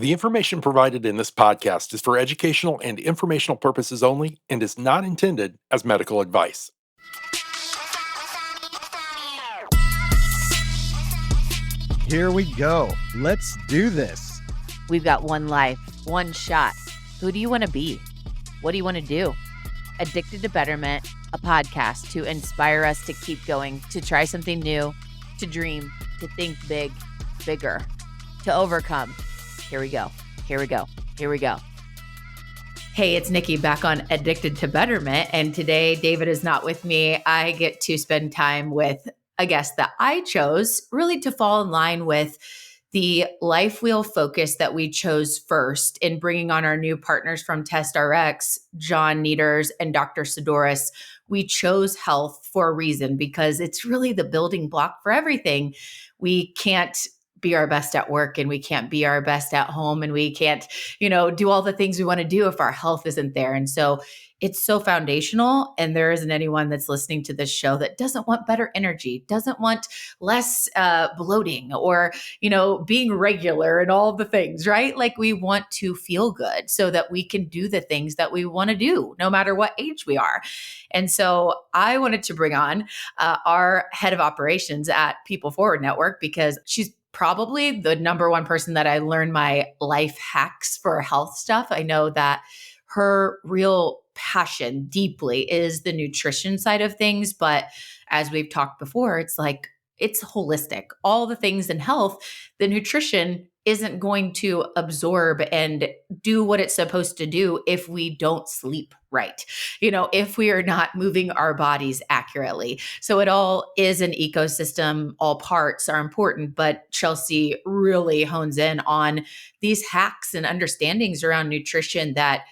The information provided in this podcast is for educational and informational purposes only and is not intended as medical advice. Here we go. Let's do this. We've got one life, one shot. Who do you want to be? What do you want to do? Addicted to Betterment, a podcast to inspire us to keep going, to try something new, to dream, to think big, bigger, to overcome. Here we go. Here we go. Here we go. Hey, it's Nikki back on Addicted to Betterment. And today, David is not with me. I get to spend time with a guest that I chose really to fall in line with the life wheel focus that we chose first in bringing on our new partners from TestRx, John Nieders and Dr. Sidoris. We chose health for a reason because it's really the building block for everything. We can't be our best at work and we can't be our best at home and we can't, do all the things we want to do if our health isn't there. And so it's so foundational, and there isn't anyone that's listening to this show that doesn't want better energy, doesn't want less bloating or, being regular and all the things, right? Like we want to feel good so that we can do the things that we want to do no matter what age we are. And so I wanted to bring on our head of operations at People Forward Network because she's probably the number one person that I learned my life hacks for health stuff. I know that her real passion deeply is the nutrition side of things. But as we've talked before, it's holistic. All the things in health, the nutrition isn't going to absorb and do what it's supposed to do if we don't sleep right, if we are not moving our bodies accurately. So it all is an ecosystem. All parts are important, but Chelsea really hones in on these hacks and understandings around nutrition that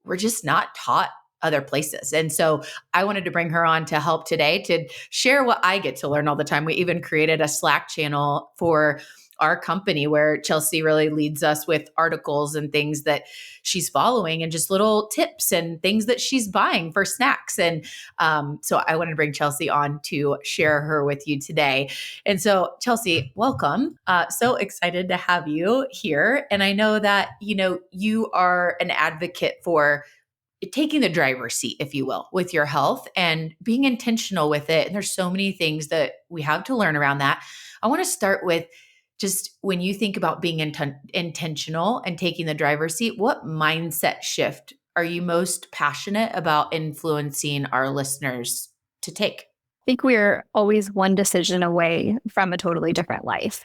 we're just not taught other places. And so I wanted to bring her on to help today to share what I get to learn all the time. We even created a Slack channel for our company where Chelsea really leads us with articles and things that she's following and just little tips and things that she's buying for snacks. And so I wanted to bring Chelsea on to share her with you today. And so Chelsea, welcome. So excited to have you here. And I know that, you are an advocate for taking the driver's seat, if you will, with your health and being intentional with it. And there's so many things that we have to learn around that. I want to start with just when you think about being intentional and taking the driver's seat, what mindset shift are you most passionate about influencing our listeners to take? I think we're always one decision away from a totally different life.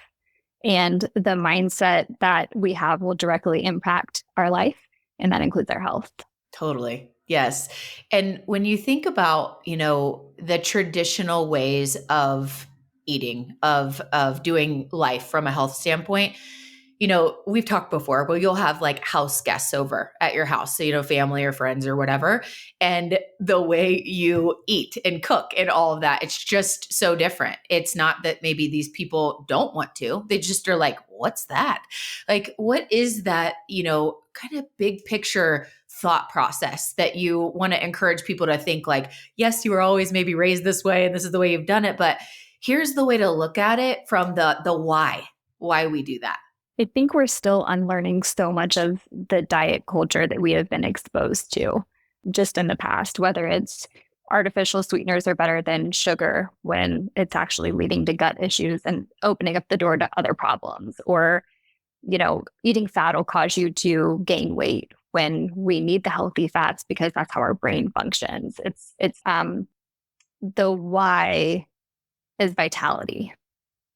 And the mindset that we have will directly impact our life, and that includes our health. Totally. Yes. And when you think about, the traditional ways of eating, of doing life from a health standpoint, we've talked before, but you'll have like house guests over at your house. So, family or friends or whatever. And the way you eat and cook and all of that, it's just so different. It's not that maybe these people don't want to, they just are like, what's that? Like, what is that, kind of big picture thought process that you want to encourage people to think like, yes, you were always maybe raised this way and this is the way you've done it, but here's the way to look at it from the why we do that. I think we're still unlearning so much of the diet culture that we have been exposed to just in the past, whether it's artificial sweeteners are better than sugar when it's actually leading to gut issues and opening up the door to other problems, or, eating fat will cause you to gain weight when we need the healthy fats because that's how our brain functions. It's the why is vitality.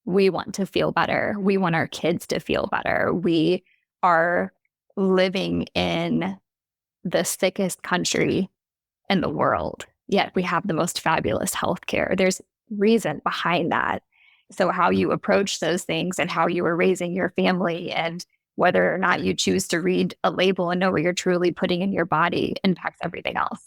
We want to feel better. We want our kids to feel better. We are living in the sickest country in the world, yet we have the most fabulous healthcare. There's reason behind that. So how you approach those things and how you are raising your family and whether or not you choose to read a label and know what you're truly putting in your body impacts everything else.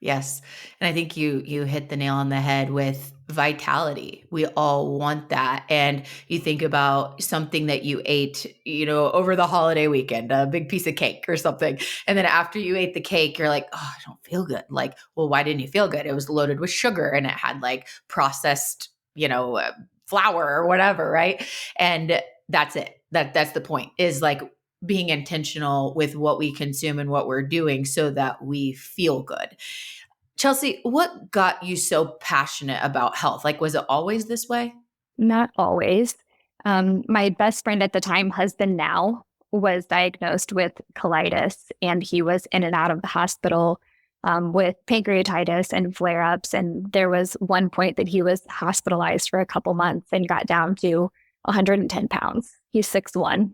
Yes. And I think you hit the nail on the head with vitality. We all want that. And you think about something that you ate, over the holiday weekend, a big piece of cake or something. And then after you ate the cake, you're like, oh, I don't feel good. Like, well, why didn't you feel good? It was loaded with sugar and it had like processed, flour or whatever. Right. And that's it. That's the point, is like being intentional with what we consume and what we're doing so that we feel good. Chelsea, what got you so passionate about health? Like, was it always this way? Not always. My best friend at the time, husband now, was diagnosed with colitis, and he was in and out of the hospital with pancreatitis and flare ups. And there was one point that he was hospitalized for a couple months and got down to 110 pounds. He's 6'1".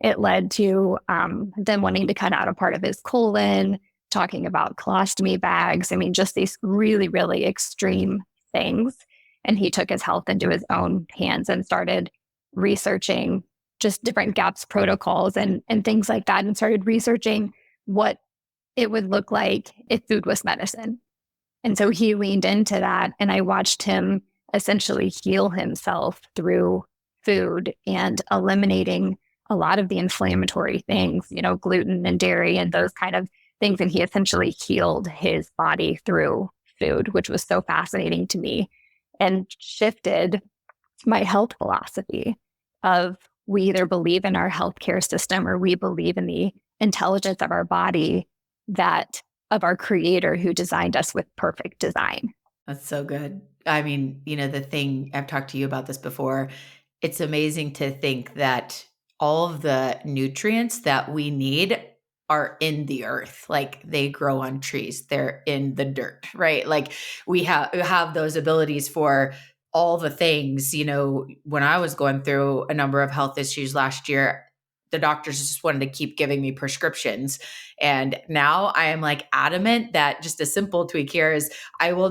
It led to them wanting to cut out a part of his colon, talking about colostomy bags. I mean, just these really, really extreme things. And he took his health into his own hands and started researching just different GAPS protocols and things like that, and started researching what it would look like if food was medicine. And so he leaned into that, and I watched him essentially heal himself through food and eliminating a lot of the inflammatory things, gluten and dairy and those kind of things. And he essentially healed his body through food, which was so fascinating to me, and shifted my health philosophy of we either believe in our healthcare system or we believe in the intelligence of our body, that of our creator who designed us with perfect design. That's so good. I mean, the thing, I've talked to you about this before. It's amazing to think that all of the nutrients that we need are in the earth. Like, they grow on trees, they're in the dirt, right? Like, we have those abilities for all the things. When I was going through a number of health issues last year, the doctors just wanted to keep giving me prescriptions. And now I am like adamant that just a simple tweak here is I will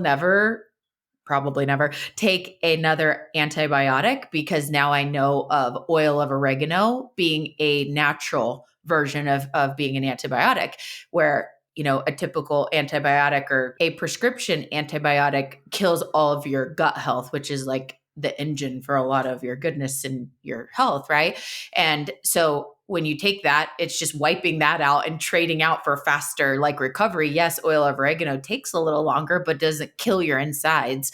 probably never take another antibiotic, because now I know of oil of oregano being a natural version of being an antibiotic, where a typical antibiotic or a prescription antibiotic kills all of your gut health, which is like the engine for a lot of your goodness and your health, right? And so when you take that, it's just wiping that out and trading out for faster like recovery. Yes, oil of oregano takes a little longer, but doesn't kill your insides.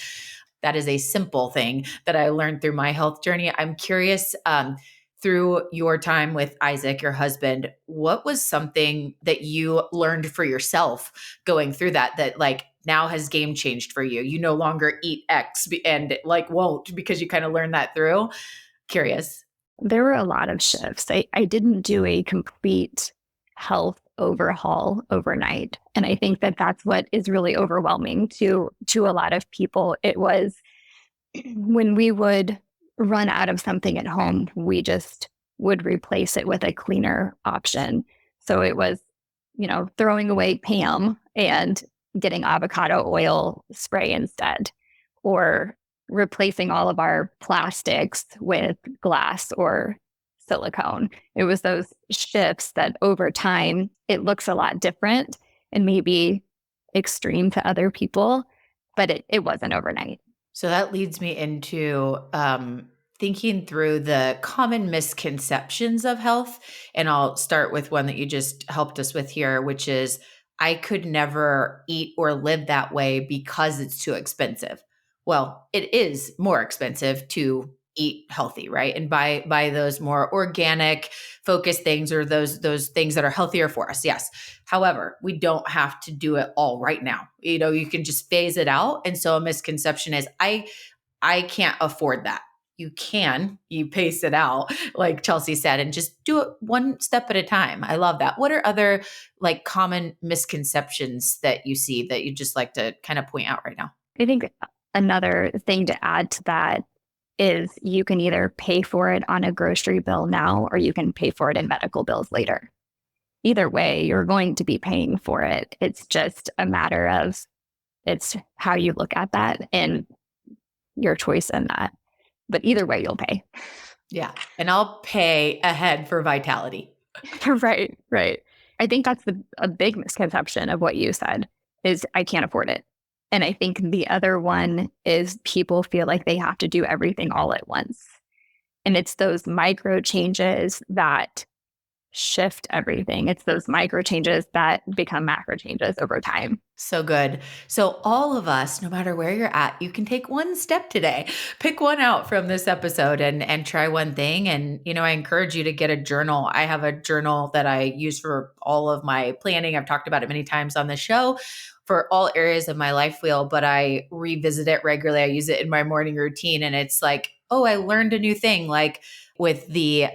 That is a simple thing that I learned through my health journey. I'm curious, through your time with Isaac, your husband, what was something that you learned for yourself going through that like now has game changed for you? You no longer eat X and like won't, because you kind of learned that through. Curious. There were a lot of shifts. I didn't do a complete health overhaul overnight. And I think that that's what is really overwhelming to a lot of people. It was when we would run out of something at home, we just would replace it with a cleaner option. So it was, throwing away Pam and getting avocado oil spray instead, or replacing all of our plastics with glass or silicone. It was those shifts that over time, it looks a lot different and maybe extreme to other people, but it wasn't overnight. So that leads me into thinking through the common misconceptions of health. And I'll start with one that you just helped us with here, which is I could never eat or live that way because it's too expensive. Well, it is more expensive to eat healthy, right? And buy those more organic focused things, or those things that are healthier for us. Yes. However, we don't have to do it all right now. You can just phase it out. And so a misconception is I can't afford that. You pace it out, like Chelsea said, and just do it one step at a time. I love that. What are other like common misconceptions that you see that you just like to kind of point out right now? I think another thing to add to that is you can either pay for it on a grocery bill now, or you can pay for it in medical bills later. Either way, you're going to be paying for it. It's just a matter of it's how you look at that and your choice in that. But either way, you'll pay. Yeah. And I'll pay ahead for vitality. Right. I think that's a big misconception of what you said is I can't afford it. And I think the other one is people feel like they have to do everything all at once. And it's those micro changes that shift everything. It's those micro changes that become macro changes over time. So good. So all of us, no matter where you're at, you can take one step today. Pick one out from this episode and try one thing. And, I encourage you to get a journal. I have a journal that I use for all of my planning. I've talked about it many times on the show for all areas of my life wheel, but I revisit it regularly. I use it in my morning routine. And it's like, oh, I learned a new thing. Like with the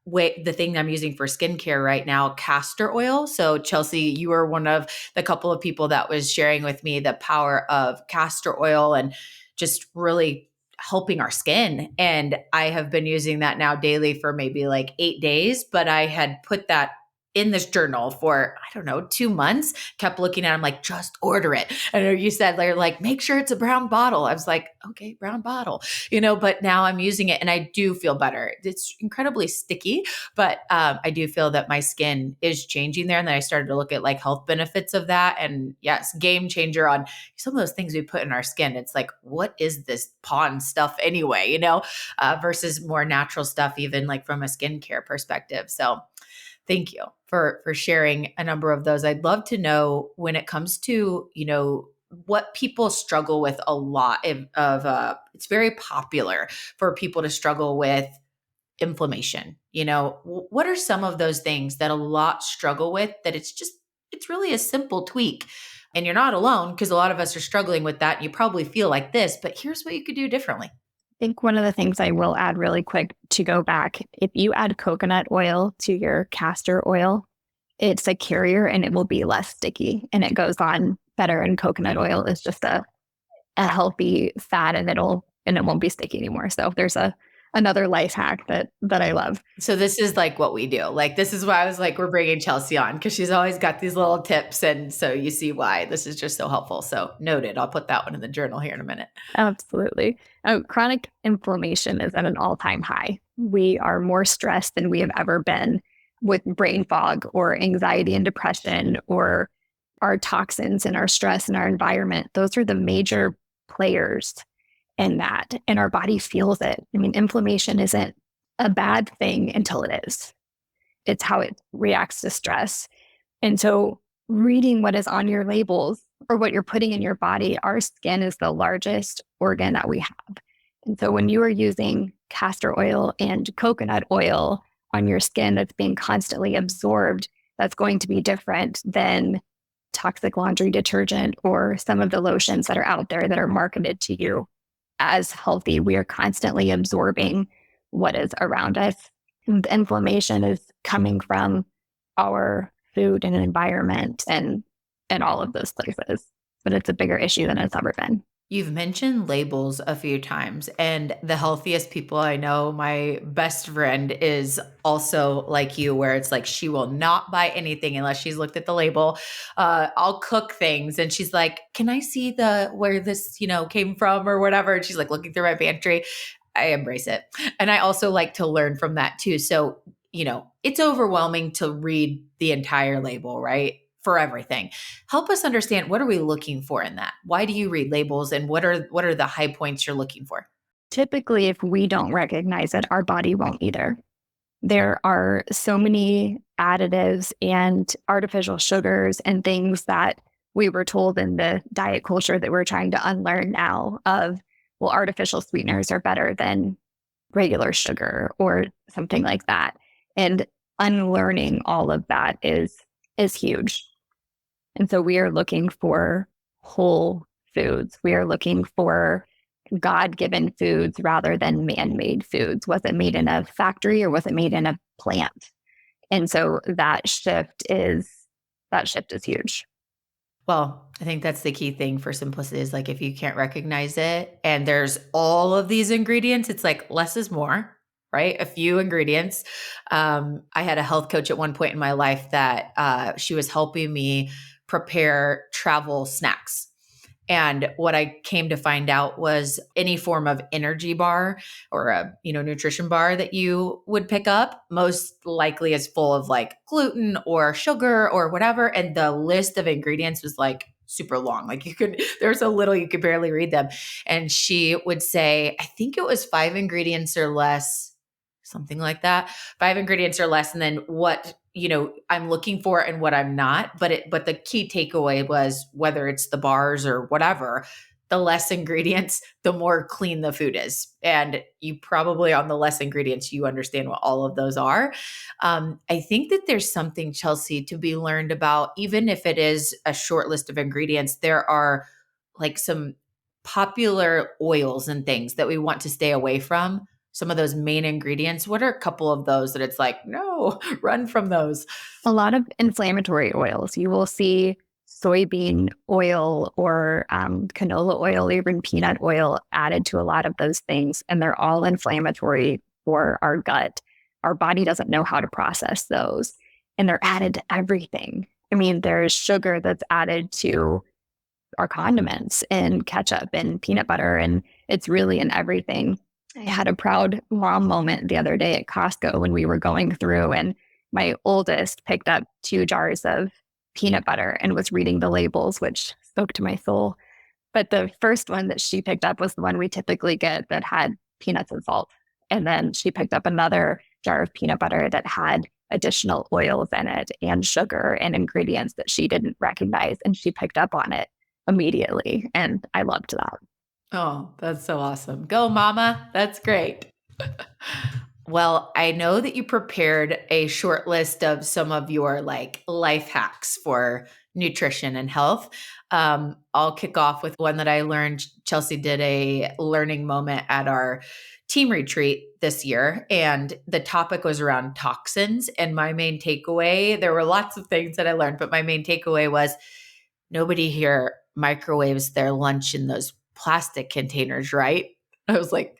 the thing I'm using for skincare right now, castor oil. So Chelsea, you were one of the couple of people that was sharing with me the power of castor oil and just really helping our skin. And I have been using that now daily for maybe like 8 days, but I had put that in this journal for, I don't know, 2 months, kept looking at it. I'm like, just order it. I know you said like, make sure it's a brown bottle. I was like, okay, brown bottle, but now I'm using it and I do feel better. It's incredibly sticky, but I do feel that my skin is changing there. And then I started to look at like health benefits of that. And yes, game changer on some of those things we put in our skin. It's like, what is this pond stuff anyway, versus more natural stuff, even like from a skincare perspective. So thank you for sharing a number of those. I'd love to know when it comes to, what people struggle with a lot it's very popular for people to struggle with inflammation. What are some of those things that a lot struggle with that it's really a simple tweak and you're not alone because a lot of us are struggling with that. And you probably feel like this, but here's what you could do differently. I think one of the things I will add really quick to go back, if you add coconut oil to your castor oil, it's a carrier and it will be less sticky and it goes on better. And coconut oil is just a healthy fat and it won't be sticky anymore. So there's another life hack that I love. So this is like what we do. Like, this is why I was like, we're bringing Chelsea on because she's always got these little tips. And so you see why this is just so helpful. So noted. I'll put that one in the journal here in a minute. Absolutely. Chronic inflammation is at an all-time high. We are more stressed than we have ever been with brain fog or anxiety and depression or our toxins and our stress and our environment. Those are the major players in that, and our body feels it. I mean, inflammation isn't a bad thing until it is. It's how it reacts to stress. And so reading what is on your labels or what you're putting in your body, our skin is the largest organ that we have. And so when you are using castor oil and coconut oil on your skin that's being constantly absorbed, that's going to be different than toxic laundry detergent or some of the lotions that are out there that are marketed to you as healthy. We are constantly absorbing what is around us. And the inflammation is coming from our food and environment and all of those places. But it's a bigger issue than it's ever been. You've mentioned labels a few times, and the healthiest people I know, my best friend is also like you, where it's like she will not buy anything unless she's looked at the label. I'll cook things, and she's like, "Can I see where this came from or whatever?" And she's like looking through my pantry. I embrace it, and I also like to learn from that too. So it's overwhelming to read the entire label, right? For everything. Help us understand, what are we looking for in that? Why do you read labels and what are the high points you're looking for? Typically, if we don't recognize it, our body won't either. There are so many additives and artificial sugars and things that we were told in the diet culture that we're trying to unlearn now of, well, artificial sweeteners are better than regular sugar or something like that. And unlearning all of that is huge. And so we are looking for whole foods. We are looking for God-given foods rather than man-made foods. Was it made in a factory or was it made in a plant? And so that shift is huge. Well, I think that's the key thing for simplicity is like, if you can't recognize it and there's all of these ingredients, it's like less is more, right? A few ingredients. I had a health coach at one point in my life that she was helping me prepare travel snacks. And what I came to find out was any form of energy bar or a nutrition bar that you would pick up most likely is full of like gluten or sugar or whatever. And the list of ingredients was like super long. Like there's so little you could barely read them. And she would say, I think it was 5 ingredients or less, something like that. 5 ingredients or less, and then what, I'm looking for and what I'm not. But the key takeaway was, whether it's the bars or whatever, the less ingredients, the more clean the food is. And you probably, on the less ingredients, you understand what all of those are. I think that there's something, Chelsea, to be learned about, even if it is a short list of ingredients. There are like some popular oils and things that we want to stay away from. Some of those main ingredients. What are a couple of those that it's like, no, run from those? A lot of inflammatory oils. You will see soybean oil or canola oil, even peanut oil added to a lot of those things. And they're all inflammatory for our gut. Our body doesn't know how to process those. And they're added to everything. I mean, there's sugar that's added to our condiments and ketchup and peanut butter, and it's really in everything. I had a proud mom moment the other day at Costco when we were going through, and my oldest picked up 2 jars of peanut butter and was reading the labels, which spoke to my soul. But the first one that she picked up was the one we typically get that had peanuts and salt. And then she picked up another jar of peanut butter that had additional oils in it and sugar and ingredients that she didn't recognize. And she picked up on it immediately. And I loved that. Oh, that's so awesome. Go, mama. That's great. Well, I know that you prepared a short list of some of your like life hacks for nutrition and health. I'll kick off with one that I learned. Chelsea did a learning moment at our team retreat this year, and the topic was around toxins. And my main takeaway, there were lots of things that I learned, but my main takeaway was, nobody here microwaves their lunch in those plastic containers, right? I was like,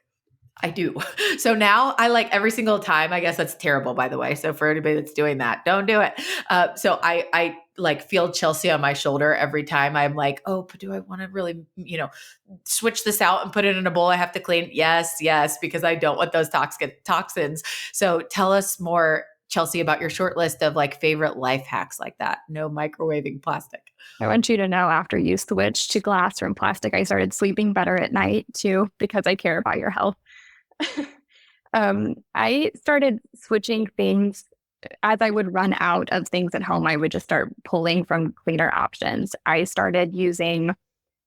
I do. So now I like every single time, I guess that's terrible, by the way. So for anybody that's doing that, don't do it. So I like feel Chelsea on my shoulder every time I'm like, oh, but do I want to really, switch this out and put it in a bowl I have to clean? Yes, because I don't want those toxins. So tell us more, Chelsea, about your short list of like favorite life hacks like that. No microwaving plastic. I want you to know, after you switched to glass from plastic, I started sleeping better at night too, because I care about your health. I started switching things as I would run out of things at home. I would just start pulling from cleaner options. I started using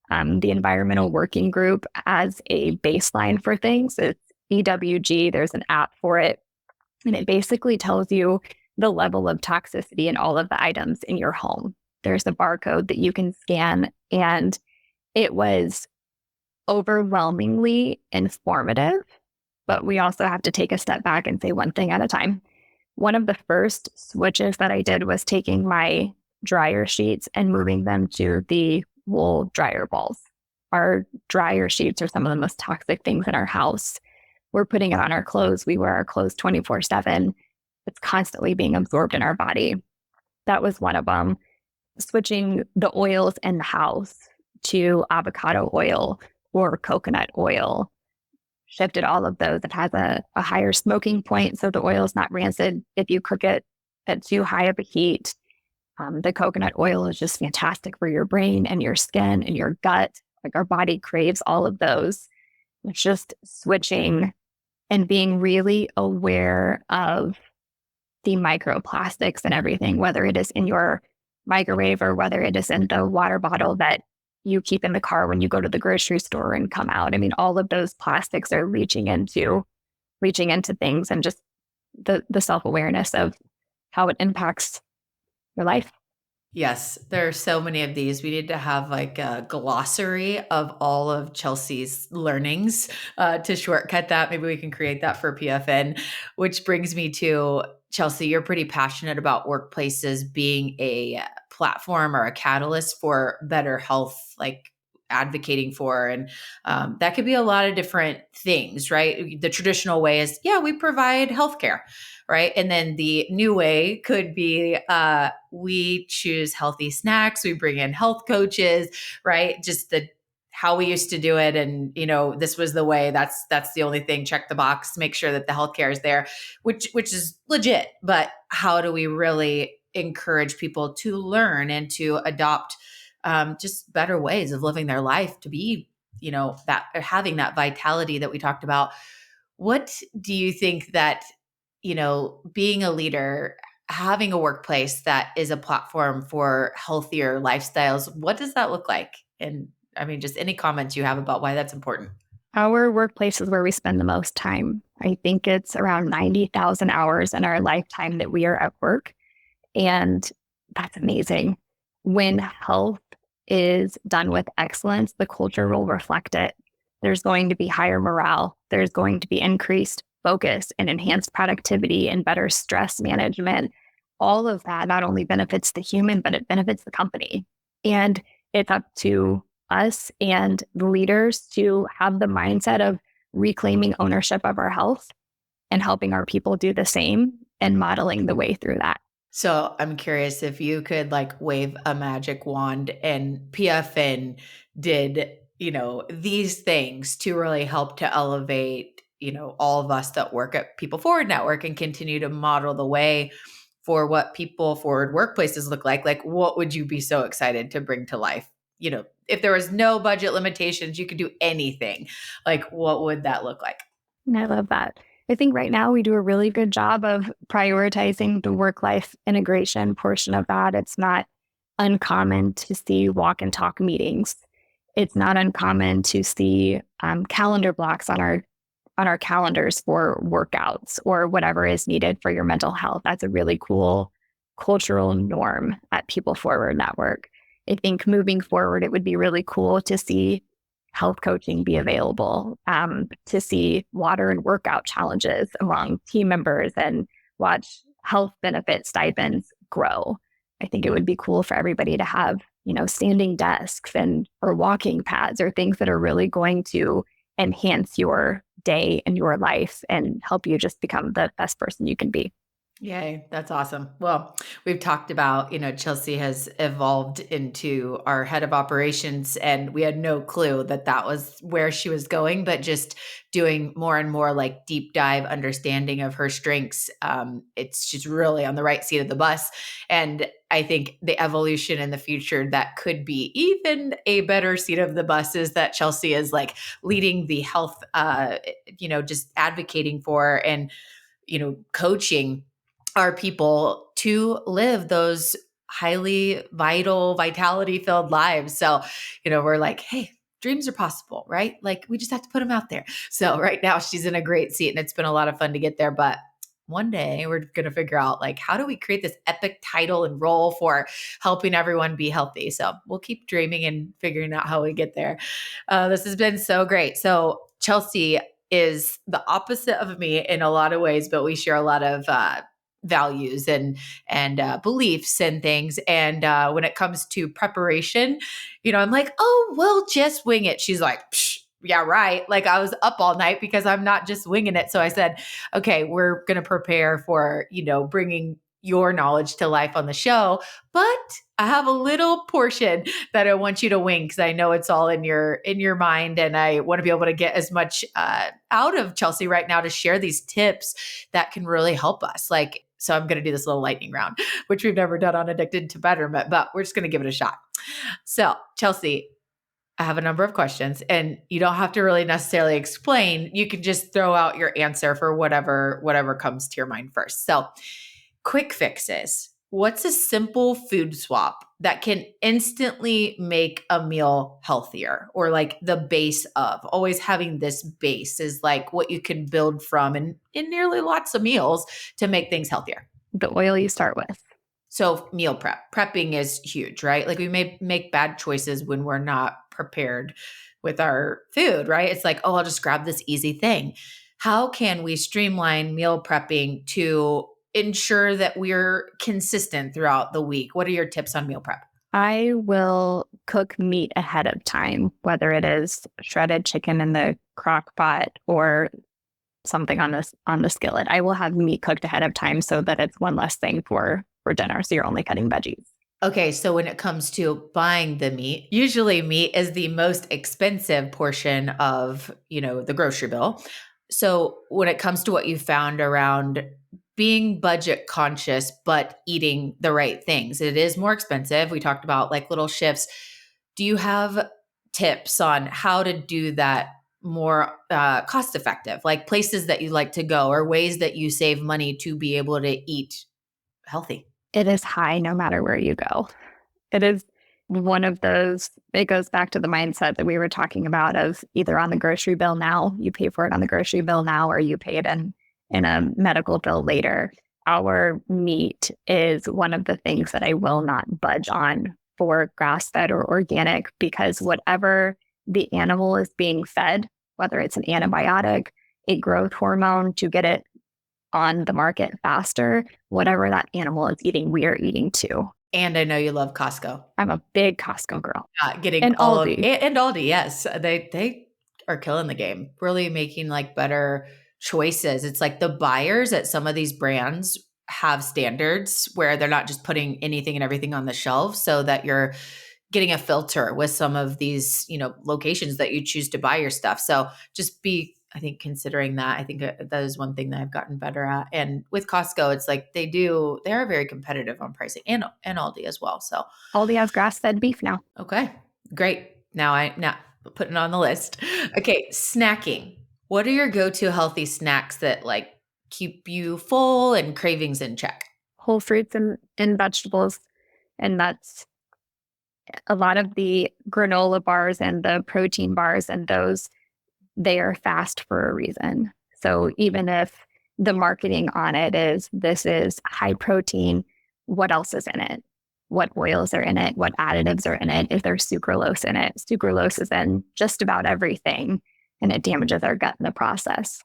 the Environmental Working Group as a baseline for things. It's EWG. There's an app for it. And it basically tells you the level of toxicity in all of the items in your home. There's a barcode that you can scan. And it was overwhelmingly informative. But we also have to take a step back and say one thing at a time. One of the first switches that I did was taking my dryer sheets and moving them to the wool dryer balls. Our dryer sheets are some of the most toxic things in our house. We're putting it on our clothes. We wear our clothes 24/7. It's constantly being absorbed in our body. That was one of them. Switching the oils in the house to avocado oil or coconut oil. Shifted all of those. It has a higher smoking point, so the oil is not rancid if you cook it at too high of a heat. The coconut oil is just fantastic for your brain and your skin and your gut. Like, our body craves all of those. It's just switching and being really aware of the microplastics and everything, whether it is in your microwave or whether it is in the water bottle that you keep in the car when you go to the grocery store and come out. I mean, all of those plastics are reaching into things, and just the self-awareness of how it impacts your life. Yes, there are so many of these. We need to have like a glossary of all of Chelsea's learnings to shortcut that. Maybe we can create that for PFN, which brings me to, Chelsea, you're pretty passionate about workplaces being a platform or a catalyst for better health, like advocating for. And that could be a lot of different things, right? The traditional way is, yeah, we provide healthcare, right? And then the new way could be we choose healthy snacks, we bring in health coaches, right? Just how we used to do it. And, this was the way, that's the only thing, check the box, make sure that the healthcare is there, which is legit. But how do we really encourage people to learn and to adopt just better ways of living their life to be, that having that vitality that we talked about? What do you think that, being a leader, having a workplace that is a platform for healthier lifestyles, what does that look like? And I mean, just any comments you have about why that's important. Our workplace is where we spend the most time. I think it's around 90,000 hours in our lifetime that we are at work. And that's amazing. When health is done with excellence, the culture will reflect it. There's going to be higher morale. There's going to be increased focus and enhanced productivity and better stress management. All of that not only benefits the human, but it benefits the company. And it's up to us and the leaders to have the mindset of reclaiming ownership of our health and helping our people do the same and modeling the way through that. So I'm curious if you could wave a magic wand and PFN did, these things to really help to elevate, all of us that work at People Forward Network and continue to model the way for what people forward workplaces look like. Like, what would you be so excited to bring to life? If there was no budget limitations, you could do anything. Like, what would that look like? I love that. I think right now we do a really good job of prioritizing the work-life integration portion of that. It's not uncommon to see walk and talk meetings. It's not uncommon to see calendar blocks on our calendars for workouts or whatever is needed for your mental health. That's a really cool cultural norm at People Forward Network. I think moving forward, it would be really cool to see health coaching be available, to see water and workout challenges among team members and watch health benefit stipends grow. I think it would be cool for everybody to have, standing desks or walking pads or things that are really going to enhance your day and your life and help you just become the best person you can be. Yay, that's awesome. Well, we've talked about, Chelsea has evolved into our head of operations, and we had no clue that that was where she was going, but just doing more and more deep dive understanding of her strengths. It's just really on the right seat of the bus. And I think the evolution in the future that could be even a better seat of the bus is that Chelsea is leading the health, just advocating for and, coaching our people to live those highly vitality filled lives. So, we're hey, dreams are possible, right? We just have to put them out there. So right now she's in a great seat and it's been a lot of fun to get there, but one day we're going to figure out how do we create this epic title and role for helping everyone be healthy. So we'll keep dreaming and figuring out how we get there. This has been so great. So Chelsea is the opposite of me in a lot of ways, but we share a lot of, values and beliefs and things. And when it comes to preparation, I'm oh, well, just wing it. She's psh, yeah, right. I was up all night because I'm not just winging it. So I said, okay, we're going to prepare for, bringing your knowledge to life on the show, but I have a little portion that I want you to wing because I know it's all in your mind, and I want to be able to get as much out of Chelsea right now to share these tips that can really help us. So I'm going to do this little lightning round, which we've never done on Addicted to Betterment, but we're just going to give it a shot. So Chelsea, I have a number of questions, and you don't have to really necessarily explain. You can just throw out your answer for whatever comes to your mind first. So quick fixes. What's a simple food swap that can instantly make a meal healthier, or the base of always having this base is what you can build from in nearly lots of meals to make things healthier? The oil you start with. So meal prepping is huge, right? We may make bad choices when we're not prepared with our food, right? It's oh, I'll just grab this easy thing. How can we streamline meal prepping to ensure that we're consistent throughout the week? What are your tips on meal prep? I will cook meat ahead of time, whether it is shredded chicken in the crock pot or something on the skillet. I will have meat cooked ahead of time so that it's one less thing for dinner. So you're only cutting veggies. Okay, so when it comes to buying the meat, usually meat is the most expensive portion of, the grocery bill. So when it comes to what you found around being budget conscious, but eating the right things, it is more expensive. We talked about little shifts. Do you have tips on how to do that more cost effective, like places that you like to go or ways that you save money to be able to eat healthy? It is high no matter where you go. It is one of those, it goes back to the mindset that we were talking about of either on the grocery bill now, you pay for it on the grocery bill now, or you pay it in a medical bill later. Our meat is one of the things that I will not budge on for grass-fed or organic, because whatever the animal is being fed, whether it's an antibiotic, a growth hormone to get it on the market faster, whatever that animal is eating, we are eating too. And I know you love Costco. I'm a big Costco girl. Getting And all Aldi. and Aldi, yes. They are killing the game, really making like better choices. It's like the buyers at some of these brands have standards where they're not just putting anything and everything on the shelf, so that you're getting a filter with some of these, locations that you choose to buy your stuff. So just be, I think, considering that. I think that is one thing that I've gotten better at. And with Costco, it's like they are very competitive on pricing, and Aldi as well. So Aldi has grass-fed beef now. okay, great. Now putting it on the list. Okay, snacking. What are your go-to healthy snacks that like keep you full and cravings in check? Whole fruits and vegetables and nuts. A lot of the granola bars and the protein bars and those, they are fast for a reason. So even if the marketing on it is, this is high protein, what else is in it? What oils are in it? What additives are in it? Is there sucralose in it? Sucralose is in just about everything, and it damages our gut in the process.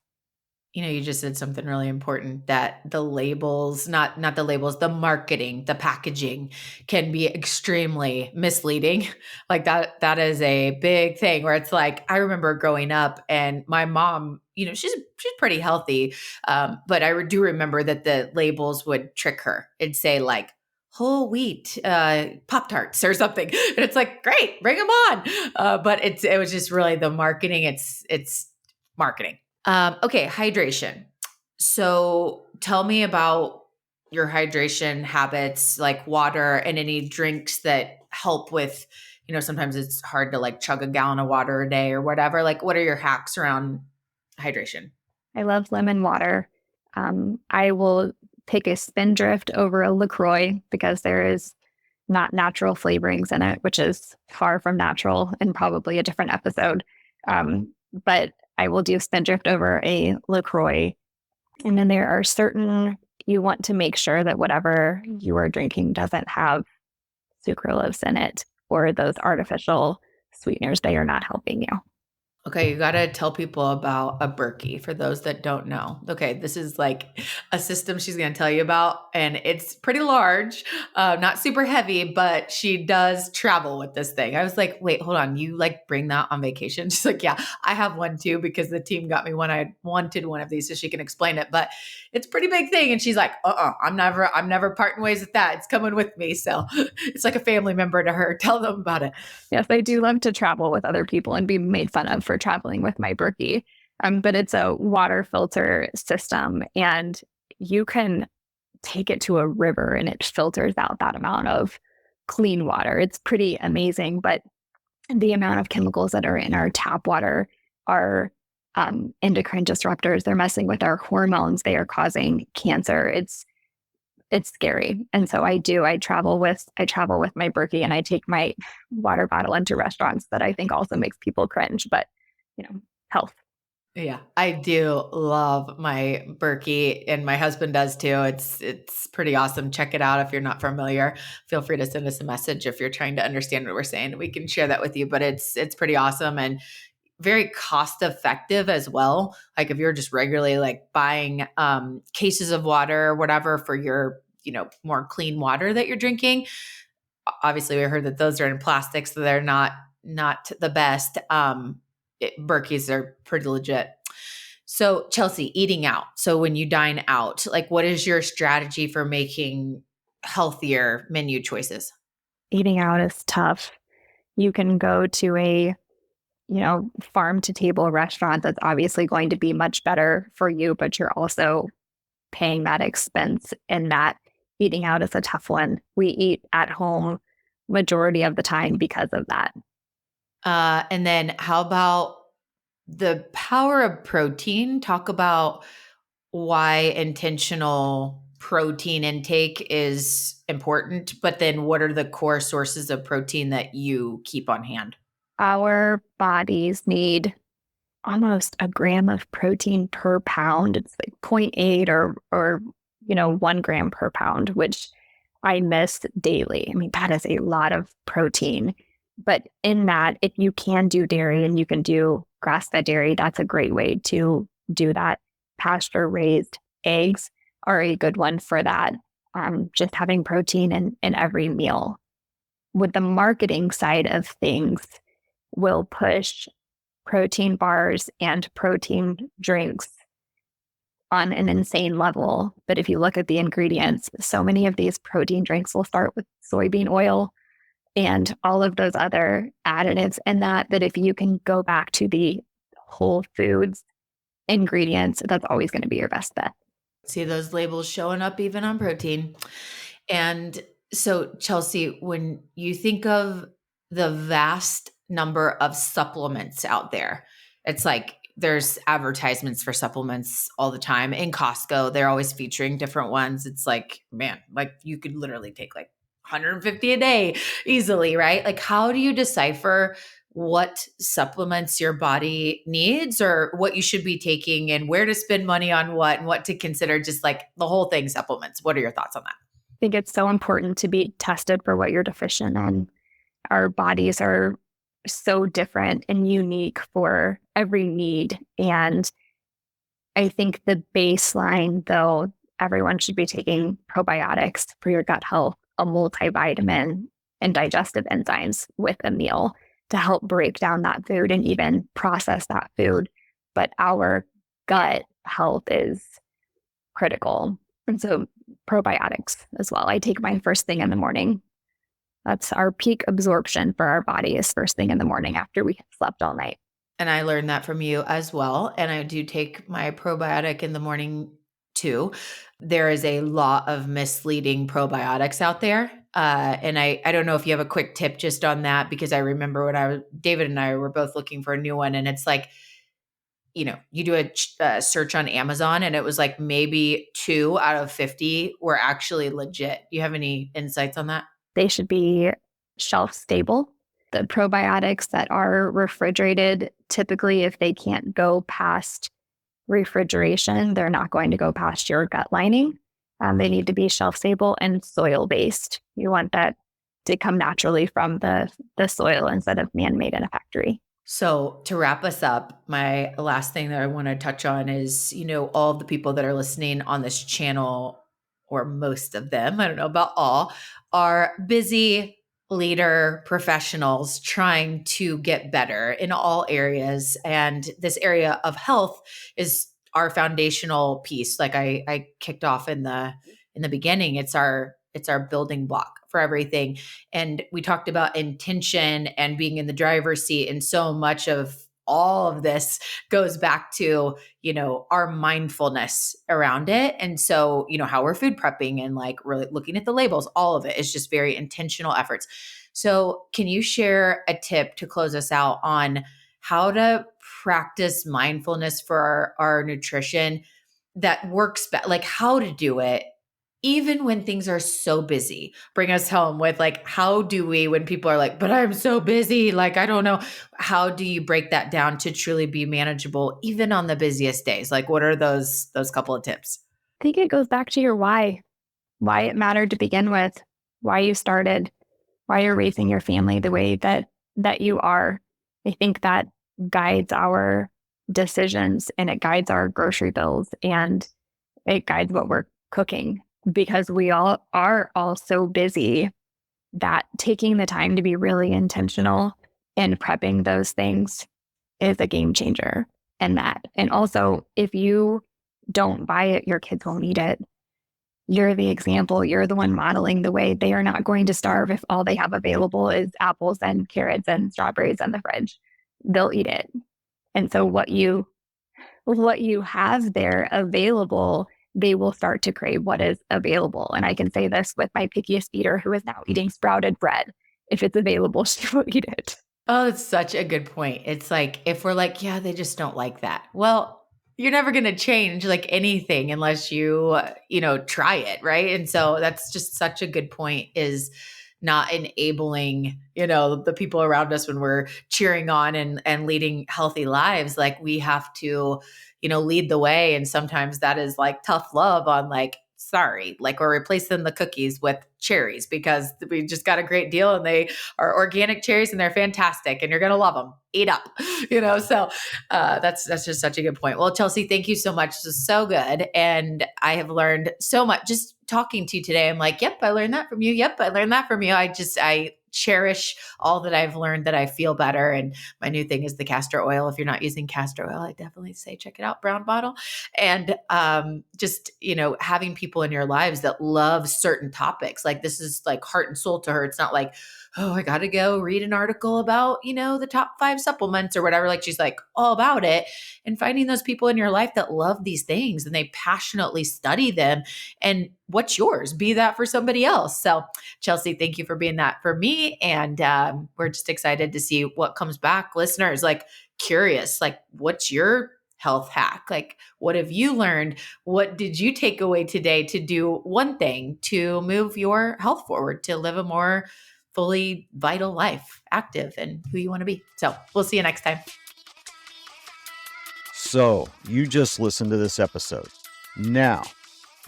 You just said something really important, that the labels, not the labels, the marketing, the packaging can be extremely misleading. Like that is a big thing where it's like, I remember growing up and my mom, she's pretty healthy. But I do remember that the labels would trick her. It'd say like whole wheat Pop-Tarts or something. And it's like, great, bring them on. But it was just really the marketing. It's marketing. Okay, hydration. So tell me about your hydration habits, like water and any drinks that help with, sometimes it's hard to like chug a gallon of water a day or whatever. Like, what are your hacks around hydration? I love lemon water. I will pick a Spindrift over a LaCroix because there is not natural flavorings in it, which is far from natural and probably a different episode. But I will do Spindrift over a LaCroix. And then there are certain, you want to make sure that whatever you are drinking doesn't have sucralose in it or those artificial sweeteners. They are not helping you. Okay, you got to tell people about a Berkey for those that don't know. Okay, this is like a system she's going to tell you about, and it's pretty large, not super heavy, but she does travel with this thing. I was like, wait, hold on. You like bring that on vacation? She's like, yeah, I have one too because the team got me one. I wanted one of these so she can explain it, but it's a pretty big thing. And she's like, I'm never parting ways with that. It's coming with me. So it's like a family member to her. Tell them about it. Yes, I do love to travel with other people and be made fun of for traveling with my Berkey. But it's a water filter system, and you can take it to a river and it filters out that amount of clean water. It's pretty amazing, but the amount of chemicals that are in our tap water are endocrine disruptors. They're messing with our hormones. They are causing cancer. It's scary. And so I travel with my Berkey, and I take my water bottle into restaurants. That I think also makes people cringe, but health. Yeah, I do love my Berkey, and my husband does too. It's pretty awesome. Check it out if you're not familiar. Feel free to send us a message if you're trying to understand what we're saying. We can share that with you, but it's pretty awesome and very cost effective as well. Like if you're just regularly like buying cases of water or whatever for your, more clean water that you're drinking. Obviously we heard that those are in plastic, so they're not the best. Berkeys are pretty legit. So Chelsea, eating out. So when you dine out, like what is your strategy for making healthier menu choices? Eating out is tough. You can go to a farm to table restaurant that's obviously going to be much better for you, but you're also paying that expense, and that eating out is a tough one. We eat at home majority of the time because of that. And then how about the power of protein. Talk about why intentional protein intake is important, but then what are the core sources of protein that you keep on hand? Our bodies need almost a gram of protein per pound. It's like zero 0.8 or 1 gram per pound, which I miss daily. I mean, that is a lot of protein. But in that, if you can do dairy and you can do grass-fed dairy, that's a great way to do that. Pasture-raised eggs are a good one for that. Just having protein in every meal. With the marketing side of things, will push protein bars and protein drinks on an insane level. But if you look at the ingredients, so many of these protein drinks will start with soybean oil and all of those other additives and that if you can go back to the whole foods ingredients, that's always going to be your best bet. See those labels showing up even on protein. And so, Chelsea, when you think of the vast number of supplements out there, it's like there's advertisements for supplements all the time. In Costco, they're always featuring different ones. It's like, man, like you could literally take like 150 a day easily, right? Like, how do you decipher what supplements your body needs or what you should be taking and where to spend money on what and what to consider, just like the whole thing supplements? What are your thoughts on that? I think it's so important to be tested for what you're deficient in. Our bodies are so different and unique for every need. And I think the baseline, though, everyone should be taking probiotics for your gut health, a multivitamin, and digestive enzymes with a meal to help break down that food and even process that food. But our gut health is critical. And so probiotics as well. I take mine first thing in the morning. That's our peak absorption for our body is first thing in the morning after we have slept all night. And I learned that from you as well. And I do take my probiotic in the morning too. There is a lot of misleading probiotics out there. And I don't know if you have a quick tip just on that, because I remember when David and I were both looking for a new one, and it's like, you do a search on Amazon and it was like maybe 2 out of 50 were actually legit. Do you have any insights on that? They should be shelf stable. The probiotics that are refrigerated, typically, if they can't go past refrigeration, they're not going to go past your gut lining. They need to be shelf stable and soil based. You want that to come naturally from the soil instead of man-made in a factory. So to wrap us up, my last thing that I want to touch on is, all of the people that are listening on this channel, or most of them, I don't know about all, are busy leader professionals trying to get better in all areas. And this area of health is our foundational piece. Like I kicked off in the beginning, it's our building block for everything. And we talked about intention and being in the driver's seat. And so much of all of this goes back to, our mindfulness around it. And so, how we're food prepping and like really looking at the labels, all of it is just very intentional efforts. So can you share a tip to close us out on how to practice mindfulness for our nutrition that works, like how to do it even when things are so busy? Bring us home with like, how do we, when people are like, but I'm so busy, like, I don't know, how do you break that down to truly be manageable, even on the busiest days? Like, what are those couple of tips? I think it goes back to your why it mattered to begin with, why you started, why you're raising your family the way that you are. I think that guides our decisions and it guides our grocery bills and it guides what we're cooking, because we all are so busy that taking the time to be really intentional in prepping those things is a game changer in that. And also, if you don't buy it, your kids won't eat it. You're the example. You're the one modeling the way. They are not going to starve if all they have available is apples and carrots and strawberries in the fridge. They'll eat it. And so what you have there available, they will start to crave what is available. And I can say this with my pickiest eater who is now eating sprouted bread. If it's available, she will eat it. Oh, that's such a good point. It's like, if we're like, yeah, they just don't like that. Well, you're never going to change like anything unless you, try it. Right. And so that's just such a good point, is not enabling, the people around us when we're cheering on and leading healthy lives. Like, we have to, lead the way. And sometimes that is like tough love on like, sorry, like we're replacing the cookies with cherries because we just got a great deal and they are organic cherries and they're fantastic and you're going to love them. Eat up, so that's just such a good point. Well, Chelsea, thank you so much. This is so good. And I have learned so much just talking to you today. I'm like, yep, I learned that from you. Yep, I learned that from you. I cherish all that I've learned, that I feel better. And my new thing is the castor oil. If you're not using castor oil, I definitely say check it out, brown bottle. And just, having people in your lives that love certain topics. Like, this is like heart and soul to her. It's not like, oh, I got to go read an article about, the top 5 supplements or whatever. Like, she's like all about it. And finding those people in your life that love these things and they passionately study them. And what's yours? Be that for somebody else. So, Chelsea, thank you for being that for me. And we're just excited to see what comes back. Listeners, like, curious, like, what's your health hack? Like, what have you learned? What did you take away today to do one thing to move your health forward, to live a more fully vital life, active and who you want to be? So we'll see you next time. So you just listened to this episode. Now,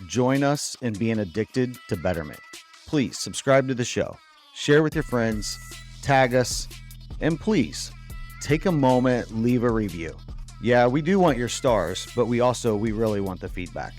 join us in being addicted to betterment. Please subscribe to the show, share with your friends, tag us, and please take a moment, leave a review. Yeah, we do want your stars, but we really want the feedback.